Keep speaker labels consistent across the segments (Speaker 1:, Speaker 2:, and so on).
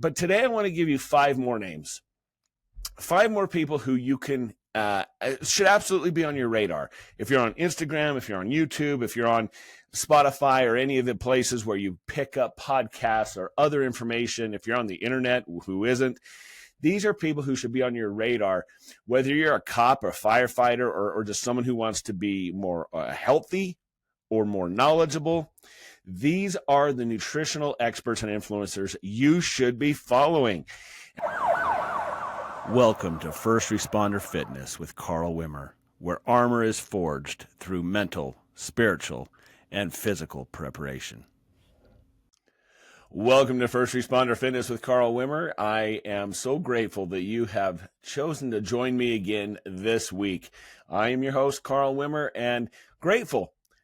Speaker 1: But today I want to give you 5 more names. 5 more people who you can should absolutely be on your radar. If you're on Instagram, if you're on YouTube, if you're on Spotify or any of the places where you pick up podcasts or other information, if you're on the internet, who isn't? These are people who should be on your radar, whether you're a cop or a firefighter or just someone who wants to be more healthy or more knowledgeable. These are the nutritional experts and influencers you should be following. Welcome to First Responder Fitness with Carl Wimmer, where armor is forged through mental, spiritual, and physical preparation. Welcome to First Responder Fitness with Carl Wimmer. I am so grateful that you have chosen to join me again this week. I am your host, Carl Wimmer, and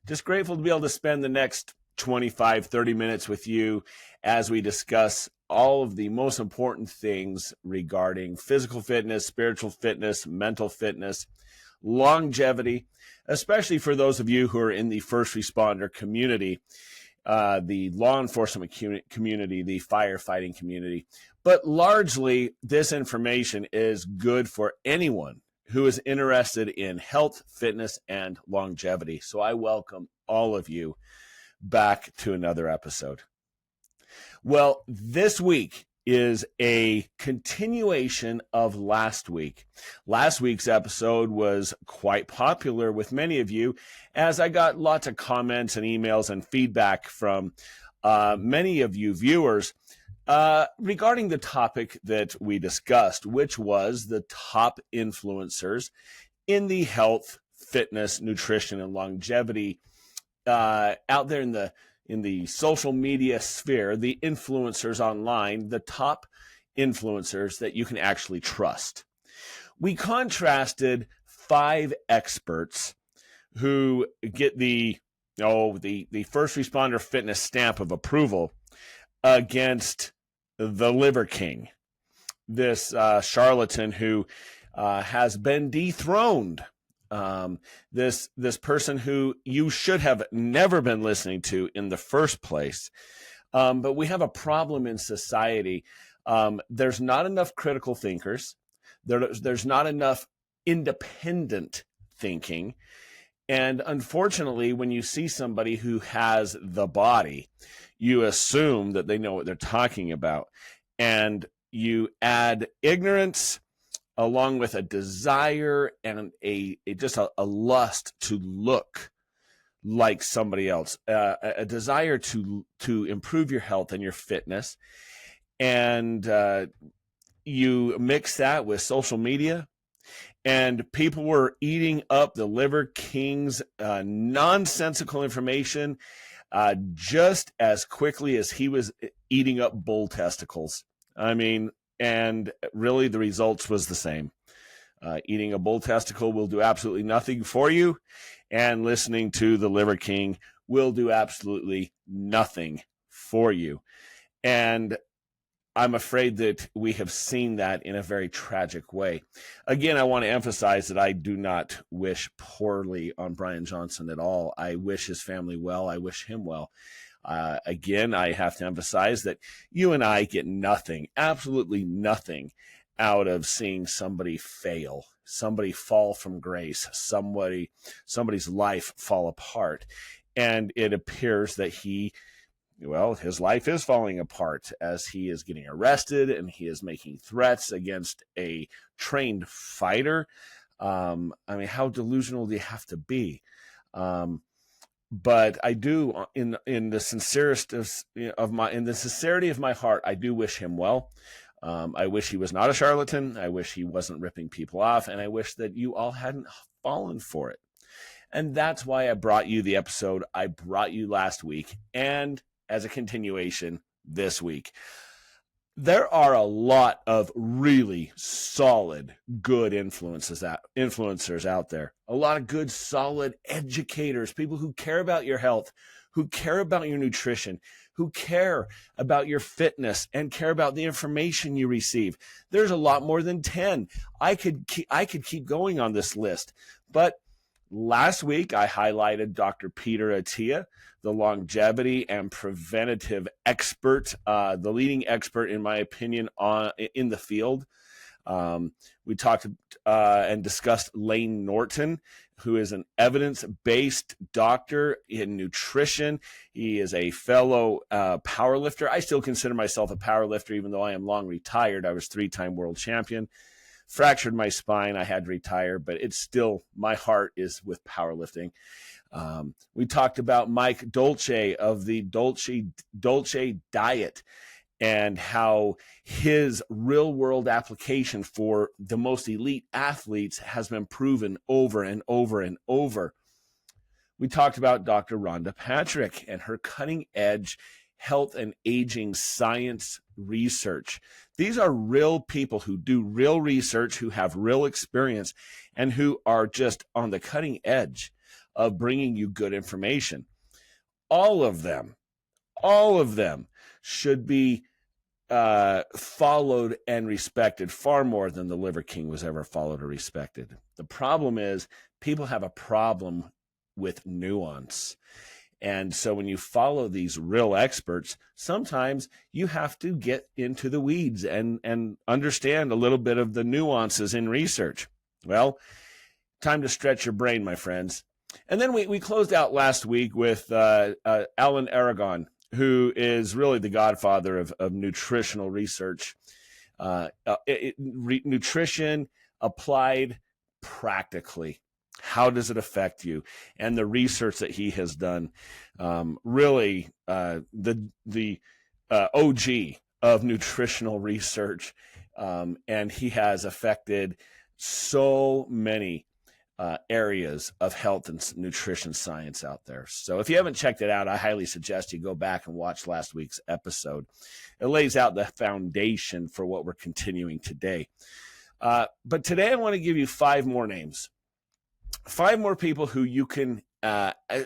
Speaker 1: just grateful to be able to spend the next 25, 30 minutes with you as we discuss all of the most important things regarding physical fitness, spiritual fitness, mental fitness, longevity, especially for those of you who are in the first responder community, the law enforcement community, the firefighting community. But largely, this information is good for anyone who is interested in health, fitness, and longevity. So I welcome all of you back to another episode. Well, this week is a continuation of last week. Last week's episode was quite popular with many of you, as I got lots of comments and emails and feedback from many of you viewers regarding the topic that we discussed, which was the top influencers in the health, fitness, nutrition, and longevity out there in the social media sphere, the influencers online, the top influencers that you can actually trust. We contrasted 5 experts who get the first responder fitness stamp of approval against the Liver King, this charlatan who has been dethroned. This person who you should have never been listening to in the first place. But we have a problem in society. There's not enough critical thinkers. There's not enough independent thinking. And unfortunately, when you see somebody who has the body, you assume that they know what they're talking about. And you add ignorance along with a desire and a lust to look like somebody else, a desire to improve your health and your fitness. And you mix that with social media, and people were eating up the Liver King's nonsensical information just as quickly as he was eating up bull testicles. I mean, and really, the results was the same. Eating a bull testicle will do absolutely nothing for you, and listening to the Liver King will do absolutely nothing for you. And I'm afraid that we have seen that in a very tragic way. Again, I want to emphasize that I do not wish poorly on Brian Johnson at all. I wish his family well. I wish him well. Again, I have to emphasize that you and I get nothing, absolutely nothing, out of seeing somebody fail, somebody fall from grace, somebody's life fall apart. And it appears that his life is falling apart as he is getting arrested and he is making threats against a trained fighter. I mean, how delusional do you have to be? But I do, in the sincerity of my heart, I do wish him well. I wish he was not a charlatan. I wish he wasn't ripping people off, and I wish that you all hadn't fallen for it. And that's why I brought you the episode I brought you last week, and as a continuation this week. There are a lot of really solid, good influencers out there. A lot of good, solid educators, people who care about your health, who care about your nutrition, who care about your fitness and care about the information you receive. There's a lot more than 10. I could keep going on this list, but Last week, I highlighted Dr. Peter Attia, the longevity and preventative expert, the leading expert, in my opinion, in the field. We talked and discussed Lane Norton, who is an evidence-based doctor in nutrition. He is a fellow powerlifter. I still consider myself a powerlifter, even though I am long retired. I was 3-time world champion. Fractured my spine. I had to retire, but it's still, my heart is with powerlifting. We talked about Mike Dolce of the Dolce Diet, and how his real world application for the most elite athletes has been proven over and over and over. We talked about Dr. Rhonda Patrick and her cutting edge health and aging science research. These are real people who do real research, who have real experience, and who are just on the cutting edge of bringing you good information. All of them should be followed and respected far more than the Liver King was ever followed or respected. The problem is people have a problem with nuance. And so when you follow these real experts, sometimes you have to get into the weeds and understand a little bit of the nuances in research. Well, time to stretch your brain, my friends. And then we closed out last week with Allan Aragon, who is really the godfather of nutritional research. Nutrition applied practically. How does it affect you? And the research that he has done, really the OG of nutritional research. And he has affected so many areas of health and nutrition science out there. So if you haven't checked it out, I highly suggest you go back and watch last week's episode. It lays out the foundation for what we're continuing today. But today I want to give you 5 more names. 5 more people who you can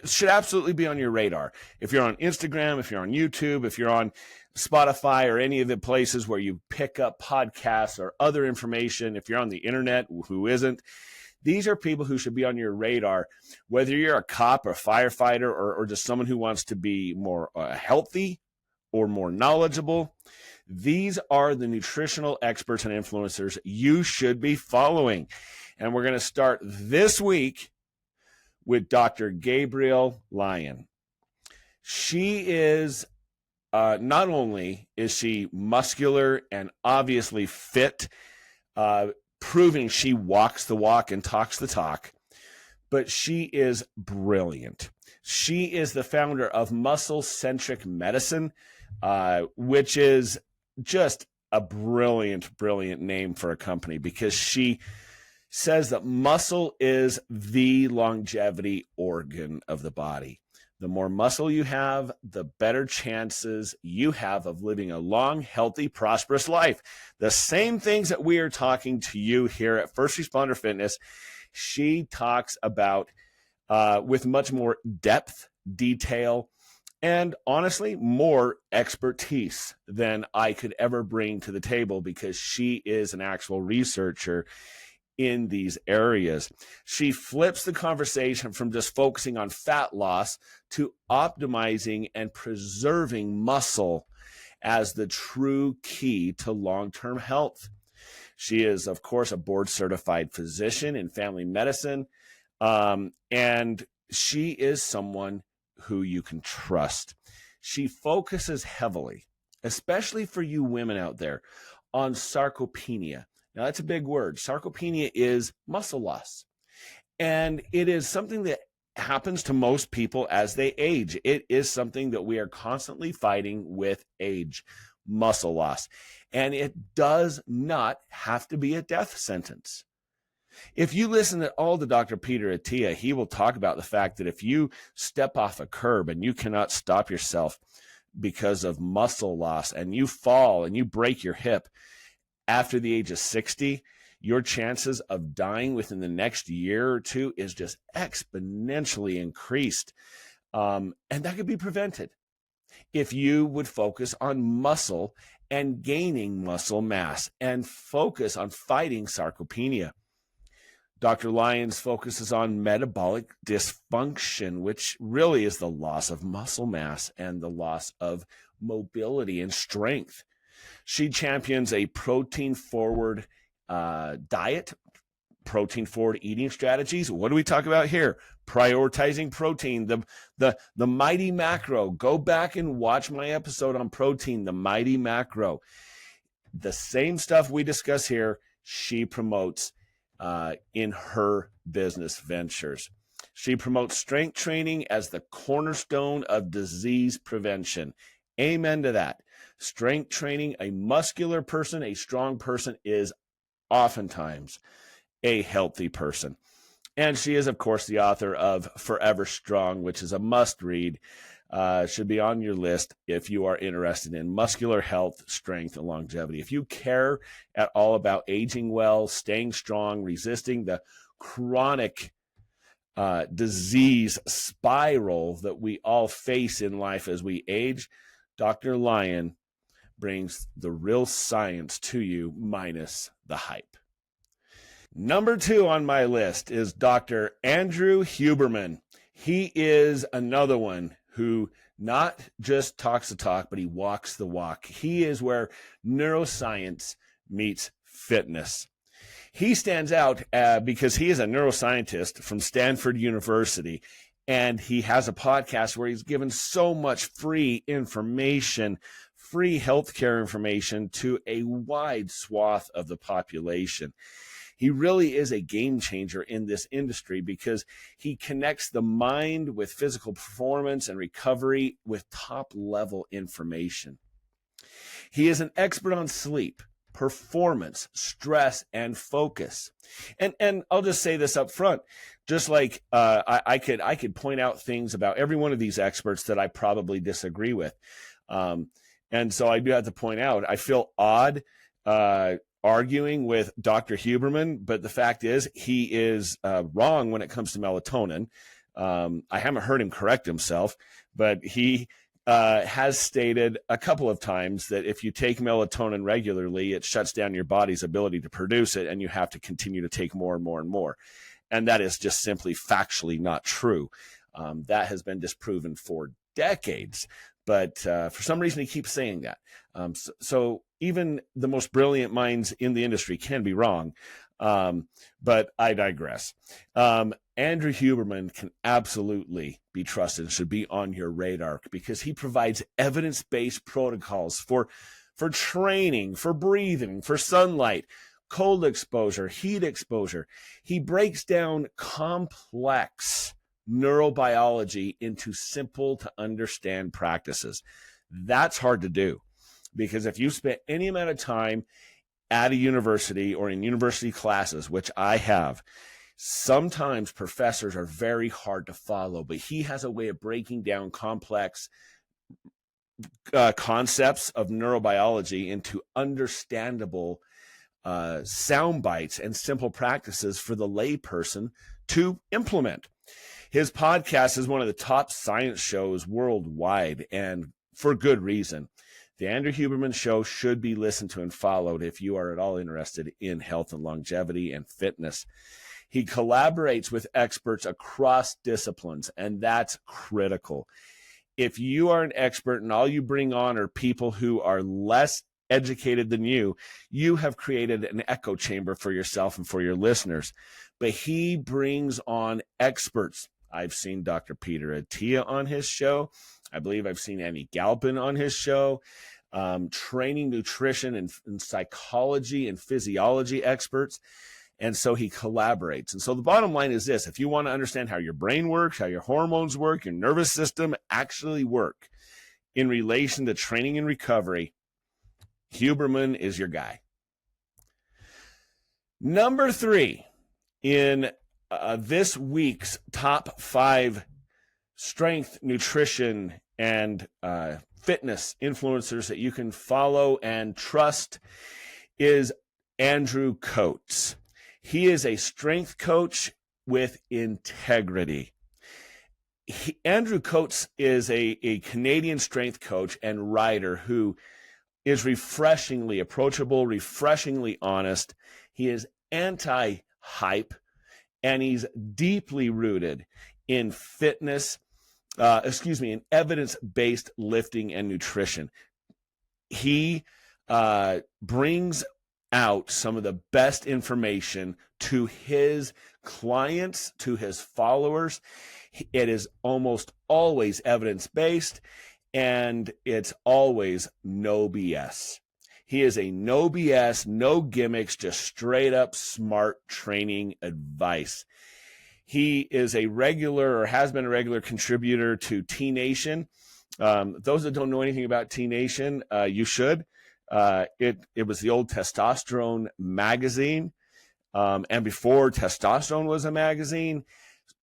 Speaker 1: should absolutely be on your radar. If you're on Instagram, if you're on YouTube, if you're on Spotify or any of the places where you pick up podcasts or other information, if you're on the internet, who isn't? These are people who should be on your radar, whether you're a cop or a firefighter or just someone who wants to be more healthy or more knowledgeable. These are the nutritional experts and influencers you should be following. And we're going to start this week with Dr. Gabrielle Lyon. She is, not only is she muscular and obviously fit, proving she walks the walk and talks the talk, but she is brilliant. She is the founder of Muscle-Centric Medicine, which is just a brilliant name for a company, because she says that muscle is the longevity organ of the body. The more muscle you have, the better chances you have of living a long, healthy, prosperous life. The same things that we are talking to you here at First Responder Fitness, she talks about with much more depth, detail, and honestly, more expertise than I could ever bring to the table, because she is an actual researcher in these areas. She flips the conversation from just focusing on fat loss to optimizing and preserving muscle as the true key to long-term health. She is, of course, a board-certified physician in family medicine, and she is someone who you can trust. She focuses heavily, especially for you women out there, on sarcopenia. Now, that's a big word. Sarcopenia is muscle loss, and it is something that happens to most people as they age. It is something that we are constantly fighting with age, muscle loss, and it does not have to be a death sentence. If you listen to all to Dr. Peter Attia, he will talk about the fact that if you step off a curb and you cannot stop yourself because of muscle loss, and you fall and you break your hip, after the age of 60, your chances of dying within the next year or two is just exponentially increased. And that could be prevented if you would focus on muscle and gaining muscle mass and focus on fighting sarcopenia. Dr. Lyons focuses on metabolic dysfunction, which really is the loss of muscle mass and the loss of mobility and strength. She champions a protein-forward diet, protein-forward eating strategies. What do we talk about here? Prioritizing protein, the mighty macro. Go back and watch my episode on protein, the mighty macro. The same stuff we discuss here, she promotes in her business ventures. She promotes strength training as the cornerstone of disease prevention. Amen to that. Strength training, a muscular person, a strong person, is oftentimes a healthy person. And she is, of course, the author of Forever Strong, which is a must-read. Should be on your list if you are interested in muscular health, strength, and longevity. If you care at all about aging well, staying strong, resisting the chronic disease spiral that we all face in life as we age, Dr. Lyon brings the real science to you minus the hype. Number 2 on my list is Dr. Andrew Huberman. He is another one who not just talks the talk, but he walks the walk. He is where neuroscience meets fitness. He stands out because he is a neuroscientist from Stanford University, and he has a podcast where he's given so much free information, free healthcare information to a wide swath of the population. He really is a game changer in this industry because he connects the mind with physical performance and recovery with top-level information. He is an expert on sleep, performance, stress, and focus. And I'll just say this up front, just like I could point out things about every one of these experts that I probably disagree with. And so I do have to point out, I feel odd arguing with Dr. Huberman, but the fact is he is wrong when it comes to melatonin. I haven't heard him correct himself, but he has stated a couple of times that if you take melatonin regularly, it shuts down your body's ability to produce it, and you have to continue to take more and more and more. And that is just simply factually not true. That has been disproven for decades, but for some reason he keeps saying that. So even the most brilliant minds in the industry can be wrong, but I digress. Andrew Huberman can absolutely be trusted and should be on your radar because he provides evidence-based protocols for training, for breathing, for sunlight, cold exposure, heat exposure. He breaks down complex neurobiology into simple to understand practices. That's hard to do because if you spent any amount of time at a university or in university classes, which I have, sometimes professors are very hard to follow, but he has a way of breaking down complex concepts of neurobiology into understandable sound bites and simple practices for the layperson to implement. His podcast is one of the top science shows worldwide, and for good reason. The Andrew Huberman Show should be listened to and followed if you are at all interested in health and longevity and fitness. He collaborates with experts across disciplines, and that's critical. If you are an expert and all you bring on are people who are less educated than you have created an echo chamber for yourself and for your listeners. But he brings on experts. I've seen Dr. Peter Attia on his show. I believe I've seen Annie Galpin on his show. Training, nutrition, and psychology and physiology experts. And so he collaborates. And so the bottom line is this: if you want to understand how your brain works, how your hormones work, your nervous system actually work in relation to training and recovery, Huberman is your guy. Number 3 in this week's top 5 strength, nutrition, and fitness influencers that you can follow and trust is Andrew Coates. He is a strength coach with integrity. Andrew Coates is a Canadian strength coach and writer who is refreshingly approachable, refreshingly honest. He is anti-hype. and he's deeply rooted in fitness, in evidence-based lifting and nutrition. He brings out some of the best information to his clients, to his followers. It is almost always evidence-based, and it's always no BS. He is a no BS, no gimmicks, just straight up smart training advice. He is a regular, or has been a regular contributor to T Nation. Those that don't know anything about T Nation, you should. It was the old Testosterone magazine. And before Testosterone was a magazine,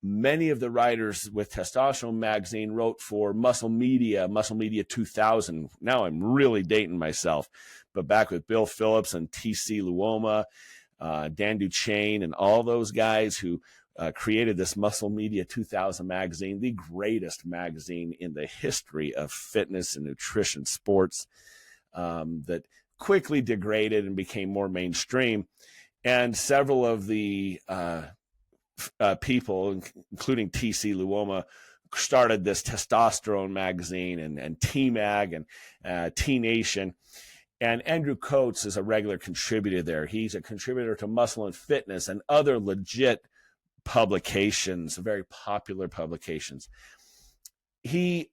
Speaker 1: many of the writers with Testosterone magazine wrote for Muscle Media 2000. Now I'm really dating myself, but back with Bill Phillips and T.C. Luoma, Dan Duchaine, and all those guys who created this Muscle Media 2000 magazine, the greatest magazine in the history of fitness and nutrition sports, that quickly degraded and became more mainstream. And several of the people, including T.C. Luoma, started this Testosterone magazine and T-Mag and T-Nation. And Andrew Coates is a regular contributor there. He's a contributor to Muscle and Fitness and other legit publications, very popular publications. He,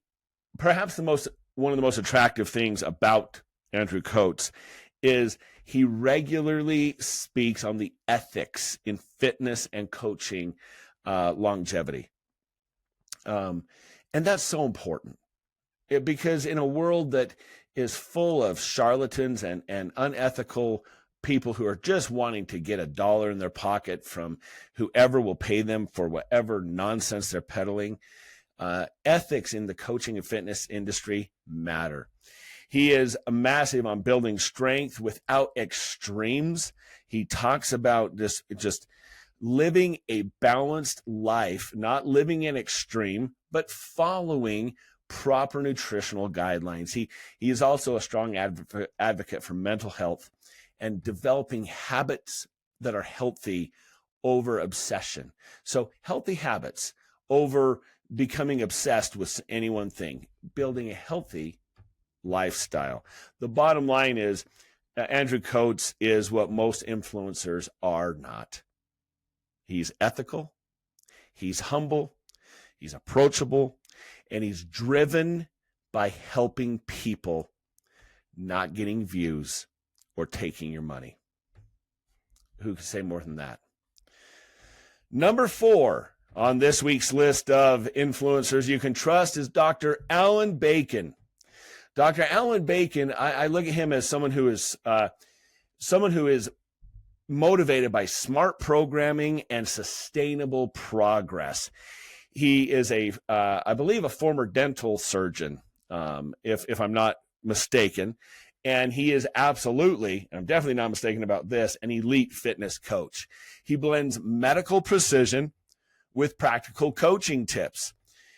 Speaker 1: perhaps one of the most attractive things about Andrew Coates is he regularly speaks on the ethics in fitness and coaching longevity. And that's so important because in a world that is full of charlatans and unethical people who are just wanting to get $1 in their pocket from whoever will pay them for whatever nonsense they're peddling, ethics in the coaching and fitness industry matter. He is massive on building strength without extremes. He talks about this just living a balanced life, not living in extreme, but following proper nutritional guidelines. He is also a strong advocate for mental health and developing habits that are healthy over obsession. So healthy habits over becoming obsessed with any one thing, building a healthy lifestyle. The bottom line is Andrew Coates is what most influencers are not. He's ethical, he's humble, he's approachable, and he's driven by helping people, not getting views or taking your money. Who can say more than that? Number 4 on this week's list of influencers you can trust is Dr. Allan Bacon. Dr. Allan Bacon, I look at him as someone who is motivated by smart programming and sustainable progress. He is I believe, a former dental surgeon, if I'm not mistaken. And he is absolutely, and I'm definitely not mistaken about this, an elite fitness coach. He blends medical precision with practical coaching tips.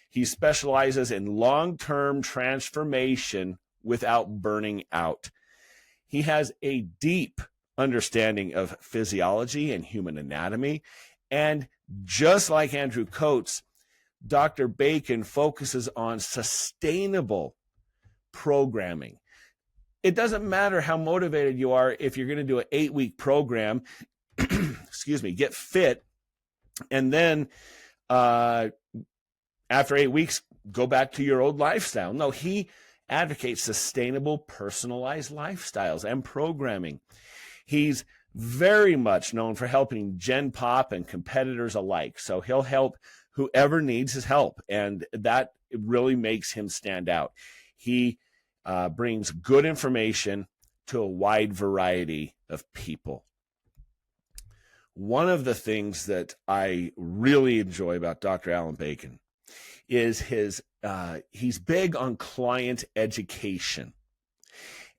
Speaker 1: He specializes in long-term transformation without burning out. He has a deep understanding of physiology and human anatomy. And just like Andrew Coates, Dr. Bacon focuses on sustainable programming. It doesn't matter how motivated you are if you're going to do an 8-week program, get fit, and then after 8 weeks, go back to your old lifestyle. No, he advocates sustainable, personalized lifestyles and programming. He's very much known for helping Gen Pop and competitors alike. So he'll help whoever needs his help, and that really makes him stand out. He brings good information to a wide variety of people. One of the things that I really enjoy about Dr. Allan Bacon is he's big on client education.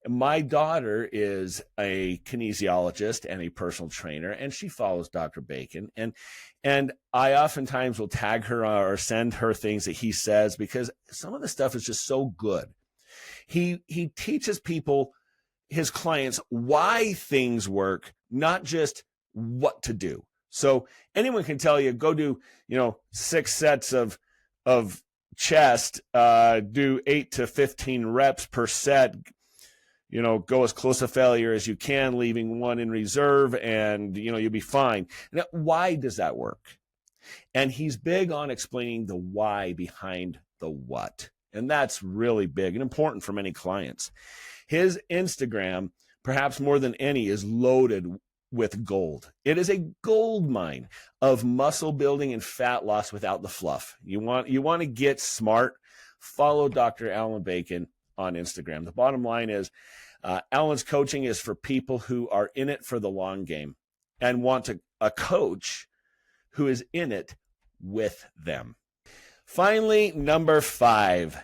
Speaker 1: My daughter is a kinesiologist and a personal trainer, and she follows Dr. Bacon. And I oftentimes will tag her or send her things that he says because some of the stuff is just so good. He teaches people, his clients, why things work, not just what to do. So anyone can tell you, go do, 6 sets of chest, do 8 to 15 reps per set, go as close to failure as you can, leaving 1 in reserve, and, you'll be fine. Now, why does that work? And he's big on explaining the why behind the what. And that's really big and important for many clients. His Instagram, perhaps more than any, is loaded with gold. It is a gold mine of muscle building and fat loss without the fluff. You want to get smart, follow Dr. Allan Bacon on Instagram. The bottom line is, Allan's coaching is for people who are in it for the long game and want a coach who is in it with them. Finally, number 5,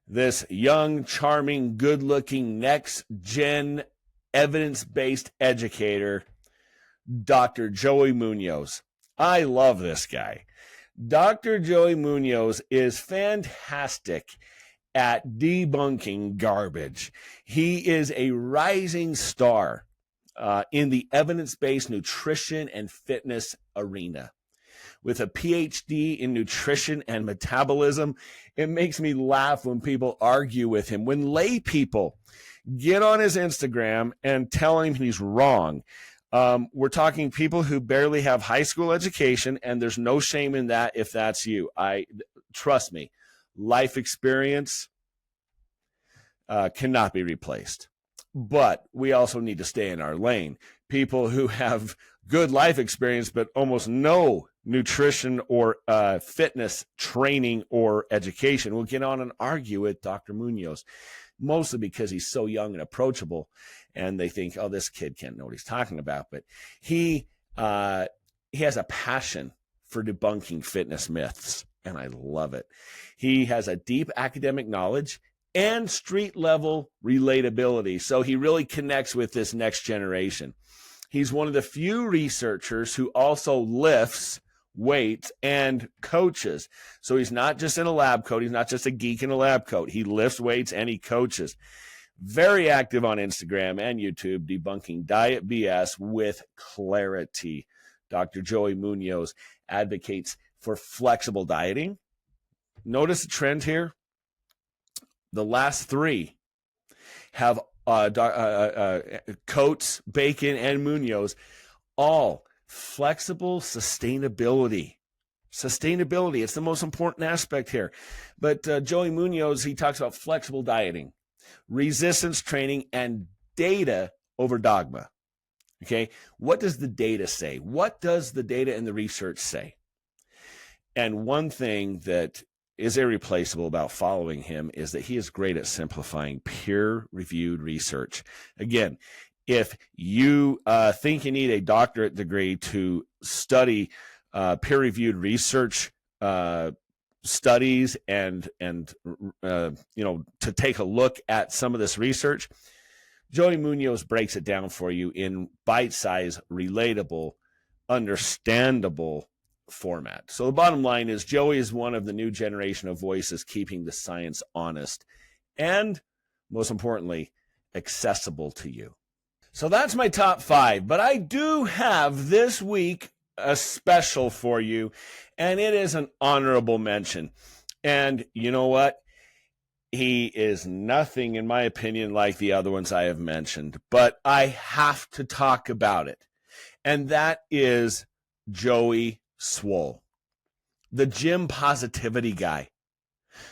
Speaker 1: this young, charming, good-looking, next-gen, evidence-based educator, Dr. Joey Munoz. I love this guy. Dr. Joey Munoz is fantastic at debunking garbage. He is a rising star in the evidence-based nutrition and fitness arena. With a PhD in nutrition and metabolism, it makes me laugh when people argue with him. When lay people get on his Instagram and tell him he's wrong, we're talking people who barely have high school education, and there's no shame in that if that's you. Trust me, life experience cannot be replaced. But we also need to stay in our lane. People who have good life experience but almost no nutrition or fitness training or education will get on and argue with Dr. Munoz, mostly because he's so young and approachable, and they think, oh, this kid can't know what he's talking about. But he has a passion for debunking fitness myths, and I love it. He has a deep academic knowledge and street level relatability. So he really connects with this next generation. He's one of the few researchers who also lifts weights and coaches. So he's not just in a lab coat. He's not just a geek in a lab coat. He lifts weights and he coaches. Very active on Instagram and YouTube, debunking diet BS with clarity. Dr. Joey Munoz advocates for flexible dieting. Notice the trend here. The last 3 have Coates, Bacon, and Munoz, all flexible sustainability. Sustainability, it's the most important aspect here. But Joey Munoz, he talks about flexible dieting, resistance training, and data over dogma. Okay, what does the data say? What does the data and the research say? And one thing that is irreplaceable about following him is that he is great at simplifying peer-reviewed research. Again, if you think you need a doctorate degree to study peer-reviewed research studies and to take a look at some of this research, Joey Munoz breaks it down for you in bite-sized, relatable, understandable format. So the bottom line is Joey is one of the new generation of voices keeping the science honest and, most importantly, accessible to you. So that's my top 5, but I do have this week a special for you, and it is an honorable mention. And you know what? He is nothing, in my opinion, like the other ones I have mentioned, but I have to talk about it. And that is Joey Swole, the gym positivity guy,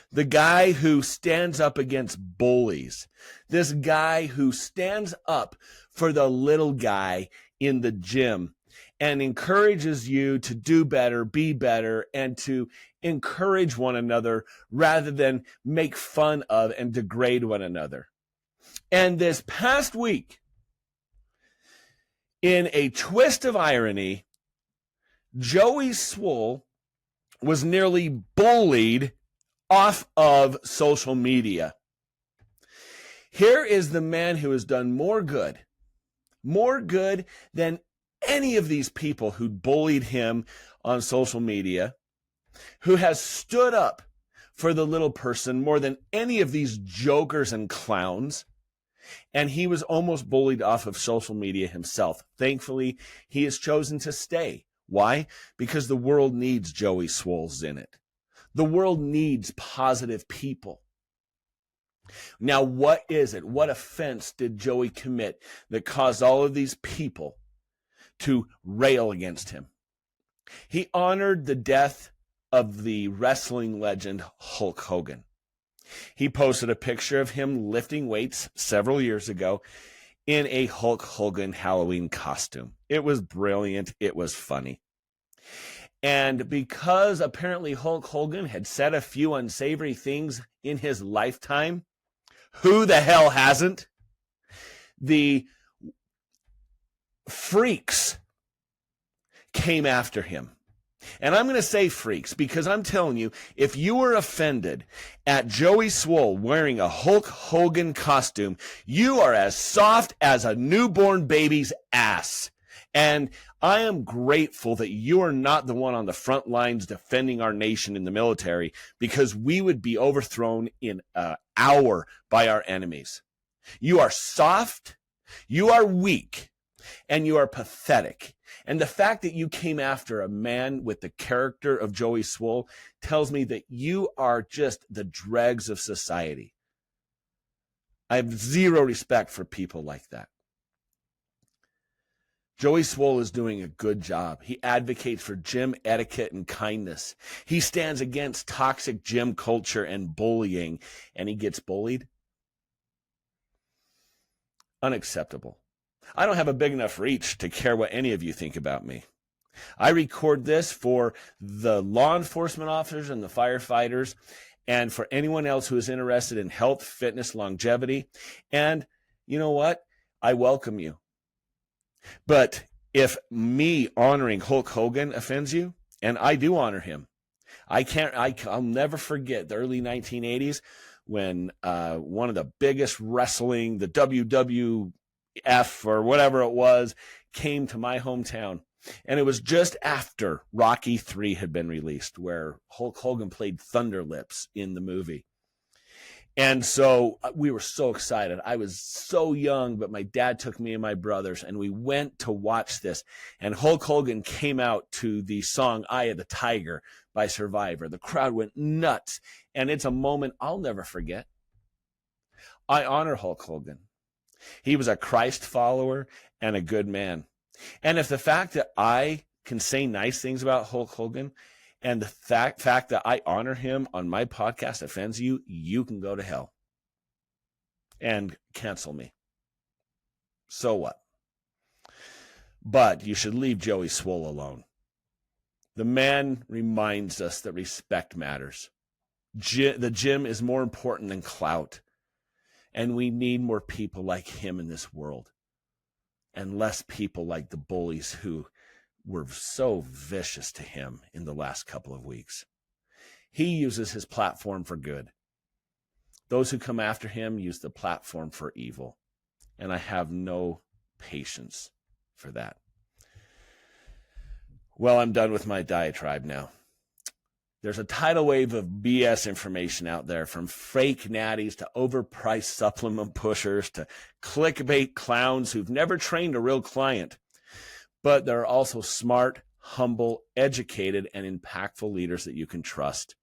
Speaker 1: the guy who stands up against bullies, this guy who stands up for the little guy in the gym and encourages you to do better, be better, and to encourage one another rather than make fun of and degrade one another. And this past week, in a twist of irony, Joey Swole was nearly bullied off of social media. Here is the man who has done more good than any of these people who bullied him on social media, who has stood up for the little person more than any of these jokers and clowns. And he was almost bullied off of social media himself. Thankfully, he has chosen to stay Why? Because the world needs Joey Swoles in it. The world needs positive people. Now, what is it? What offense did Joey commit that caused all of these people to rail against him? He honored the death of the wrestling legend Hulk Hogan. He posted a picture of him lifting weights several years ago in a Hulk Hogan Halloween costume. It was brilliant. It was funny. And because apparently Hulk Hogan had said a few unsavory things in his lifetime, who the hell hasn't? The freaks came after him. And I'm going to say freaks because I'm telling you, if you were offended at Joey Swole wearing a Hulk Hogan costume, you are as soft as a newborn baby's ass. And I am grateful that you are not the one on the front lines defending our nation in the military, because we would be overthrown in an hour by our enemies. You are soft, you are weak, and you are pathetic. And the fact that you came after a man with the character of Joey Swole tells me that you are just the dregs of society. I have zero respect for people like that. Joey Swole is doing a good job. He advocates for gym etiquette and kindness. He stands against toxic gym culture and bullying, and he gets bullied. Unacceptable. I don't have a big enough reach to care what any of you think about me. I record this for the law enforcement officers and the firefighters, and for anyone else who is interested in health, fitness, longevity. And you know what? I welcome you. But if me honoring Hulk Hogan offends you, and I do honor him, I'll never forget the early 1980s when one of the biggest wrestling, the WWF or whatever it was, came to my hometown. And it was just after Rocky III had been released, where Hulk Hogan played Thunder Lips in the movie. And so we were so excited. I was so young, but my dad took me and my brothers, and we went to watch this. And Hulk Hogan came out to the song Eye of the Tiger by Survivor. The crowd went nuts, and it's a moment I'll never forget. I honor Hulk Hogan. He was a Christ follower and a good man. And if the fact that I can say nice things about Hulk Hogan and the fact that I honor him on my podcast offends you, you can go to hell and cancel me. So what? But you should leave Joey Swole alone. The man reminds us that respect matters. The gym is more important than clout. And we need more people like him in this world, and less people like the bullies who were so vicious to him in the last couple of weeks. He uses his platform for good. Those who come after him use the platform for evil. And I have no patience for that. Well, I'm done with my diatribe now. There's a tidal wave of BS information out there, from fake natties to overpriced supplement pushers to clickbait clowns who've never trained a real client. But there are also smart, humble, educated, and impactful leaders that you can trust.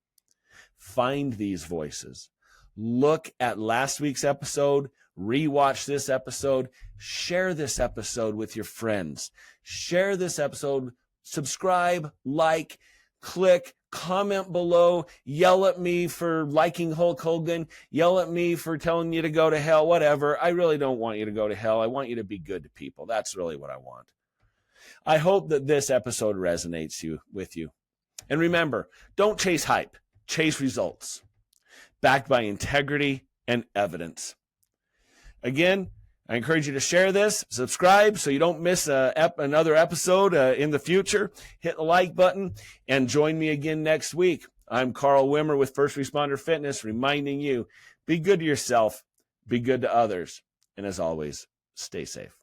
Speaker 1: Find these voices. Look at last week's episode, rewatch this episode, share this episode with your friends. Share this episode, subscribe, like, click, comment below, yell at me for liking Hulk Hogan, yell at me for telling you to go to hell, whatever. I really don't want you to go to hell. I want you to be good to people. That's really what I want. I hope that this episode resonates with you. And remember, don't chase hype, chase results, backed by integrity and evidence. Again, I encourage you to share this, subscribe so you don't miss another episode in the future. Hit the like button and join me again next week. I'm Carl Wimmer with First Responder Fitness, reminding you, be good to yourself, be good to others, and as always, stay safe.